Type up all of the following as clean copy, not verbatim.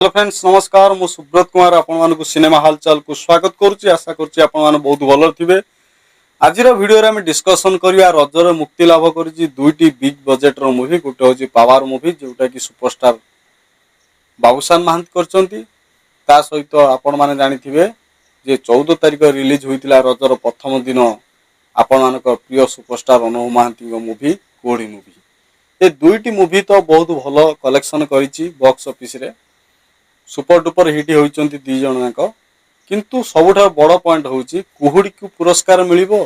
Hello friends नमस्कार मु सुब्रत कुमार आपको सिनेमा हालचाल को स्वागत करुच्ची आशा करुच्ची आपण बहुत भल थे। आज वीडियो आम डिस्कसन करवा रजर मुक्ति लाभ कर दुईटी बिग बजेट्र मुवी गोटे हूँ पावर मुवी जोटा कि सुपरस्टार बाबूशान महांती कर सहित आपण मैंने जानी जे 14 तारिख रिलीज होता रजर प्रथम दिन आपण मान प्रिय सुपरस्टार अनुभव महांती मुवी कोढ़ी मुवी ये दुईटी मुवी तो बहुत भल कलेक्शन करिछि बॉक्स ऑफिस रे सुपर डुपर हिट होती दी जन जाक किंतु सबुठ बड़ पॉइंट हूँ कुहुड़ी को पुरस्कार मिलिबो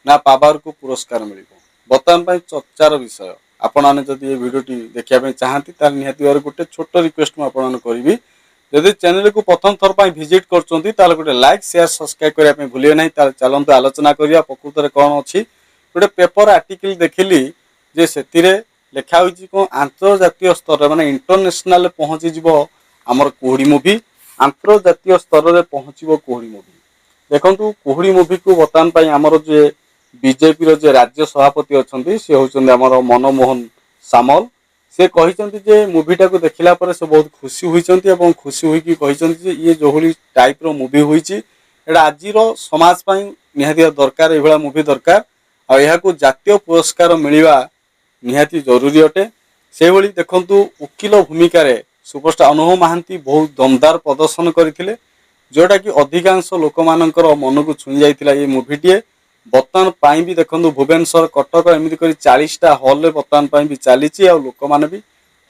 ना पावर को पुरस्कार मिलिबो बर्तमान चर्चार विषय आपण मैंने जदि ये वीडियोटी देखा चाहती निहाती गोटे छोट रिक्वेस्ट मुझे करी जदि चैनल को प्रथम थर पर विजिट कर गोटे लाइक शेयर सब्सक्राइब करने भूलिए ना चलते आलोचना करिया प्रकृत में कौन अच्छी गोटे पेपर आर्टिकल देखिली जे से लिखा कौन आंतर्जातीय स्तर माने इंटरनेशनल पहुँची जीव आमर कोहड़ी मुवी आंतर्जातीय स्तर में पहुँचब कोहड़ी मुवी देखु कोहड़ी मुवी को बर्तमान आमर जे बीजेपी जे राज्य सभापति अच्छा सी हूँ आमर मनमोहन सामल से कहते मुवीटा को देखला पर से बहुत खुशी होती खुशी होती ये जो भली टाइप रो मुवी होती आज समाज निहाती दरकार ये मुवी दरकार और जातीय पुरस्कार मिलवा निहाती जरूरी अटे से भली देखंतु वकील भूमिका रे सुपरस्टार अनुभव महांती बहुत दमदार प्रदर्शन करथिले जोटा कि अधिकांश लोक मानकर मन को छुई जाइथिला ये मुवीटीए बर्तमान पाई भी देखंतु भुवनेश्वर कटक एमती कर 40टा हॉल रे बर्तमान पाई भी चलीची आ लोक माने भी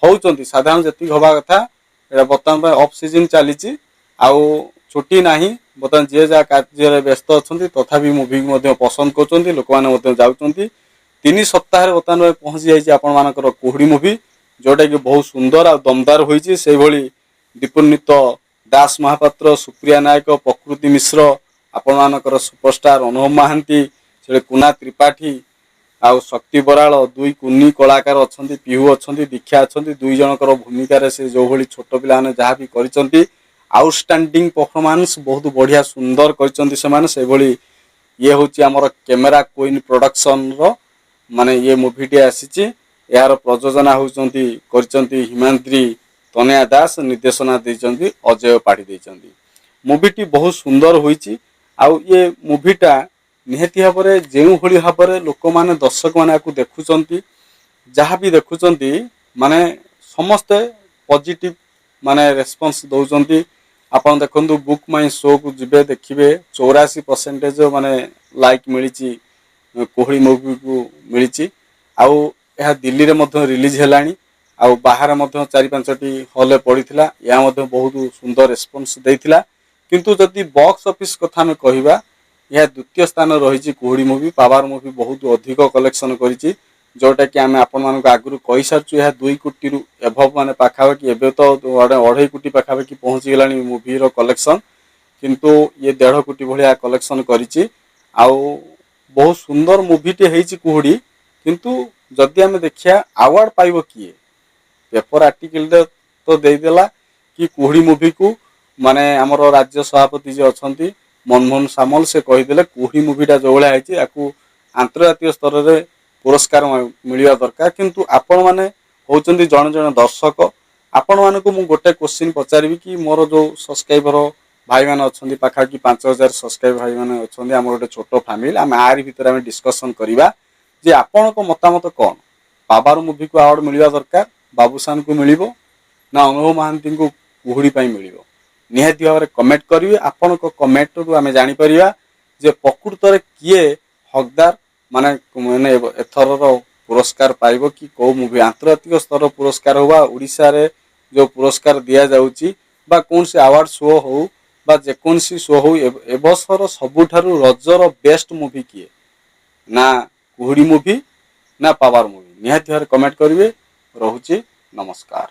होउचंती साधारण जति होबा कथा एटा बर्तमान ऑफ सीजन चलीची आ छुट्टी नाही बर्तमान जे जा कार्य रे व्यस्त अछंती तथापि मुवी मध्ये पसंद करचंती लोक माने मध्ये जाउचंती 3 सप्ताह रे बर्तमान पहुंची जाइची आपण मानकर कोहड़ी मुवी जोटा कि बहुत सुंदर आ दमदार होइची से भली दीपन्वित दास महापात्र सुप्रिया नायक प्रकृति मिश्र आपण मानकर सुपरस्टार अनुभव महांती से कुना त्रिपाठी आउ शक्ति बराल दुई कुन्नी कलाकार अच्छा पिहू अच्छा दीक्षा अच्छा दुई जनकर भूमिका से जो भली छोट पिला ने जहाँ भी करिसंती आउटस्टैंडिंग परफॉर्मेंस बहुत बढ़िया सुंदर करिसंती से भली ये होची हमर कैमेरा क्वीन प्रोडक्शन रो माने ये मुवीटी आसीची यार प्रयोजना होती हिमाद्री तनया दास निर्देशना देइचंती अजय पाठी देइचंती मुवीटी बहुत सुंदर होईची आउ ये मुवीटा निहाती भाव में जो भली भाव में लोक मैंने दर्शक मैंने देखुंट जहाँ भी देखुंट माने समस्ते पॉजिटिव माने रेस्पॉन्स दौरान आपन देखु बुक माई शो को जीवे देखिए 84% माने लाइक मिली कोहड़ी मुवी को मिली आउ यह दिल्ली रे मध्य रिलीज हेलानी आउ बाहर मध्य 4-5टी हॉल पड़ीथिला या मध्य बहुत सुंदर रेस्पॉन्स देइथिला किंतु जदि बॉक्स ऑफिस कथा में कहबा यह द्वितीय स्थान रही कोहड़ी मुवी पावर मुवी बहुत अधिक कलेक्शन करिछि जोटा कि आम आपण मानक आगु कही सारछु यह 2 कोटी रु एभव माने पाखापाखि एबे तो 2.5 कोटी पाखापाखि पहुंची गलानी मुवी रो कलेक्शन किंतु ये 1.5 कोटी भलिया कलेक्शन करिछि आउ बहुत सुंदर मुवीटे हेछि कोहड़ी किंतु जदि आम देखिया अवार्ड पाइब किए पेपर आर्टिकल तो देदेला कि कोहड़ी मुवी को माने आमर राज्य सभापति जे अछंती मनमोहन सामल से कहीदेले कोहड़ी मुवीटा जो भाया है आंतर्जातीय स्तर में पुरस्कार मिलवा दरकार किंतु आपण मैंने होचंती जन जन दर्शक आपण मानक मु गोटे क्वेश्चन पचारि कि मोर जो सब्सक्राइबर भाई मैंने अच्छा पाखापाखि 5000 सब्सक्राइबर भाई मैंने अच्छा आम गोटे छोट फैमिली आम आरि भितर आम डिस्कसन करवा जे आपण को मतामत कौन पावर मुवी को अवार्ड मिलवा दरकार बाबूशान को मिलिबो ना अनुभव महांती को कोहड़ी पाई मिलिबो निहाती भाव में कमेंट करेंगे आपण को कमेंट रु आम जापर जे प्रकृत में किए हकदार माने मैंने एथर पुरस्कार पाइब कि कौ मुवी आंतर्जातिक स्तर पुरस्कार हुआ ओडिशा रे जो पुरस्कार दिया जाउची बा कौन से अवार्ड शो हो बा जेकोसी शो हो एबसर सबुठारु रजर बेस्ट मुवी किए ना कोहड़ी मुवी ना पावर मुवी निहाती भाव कमेंट करेंगे। रहुची नमस्कार।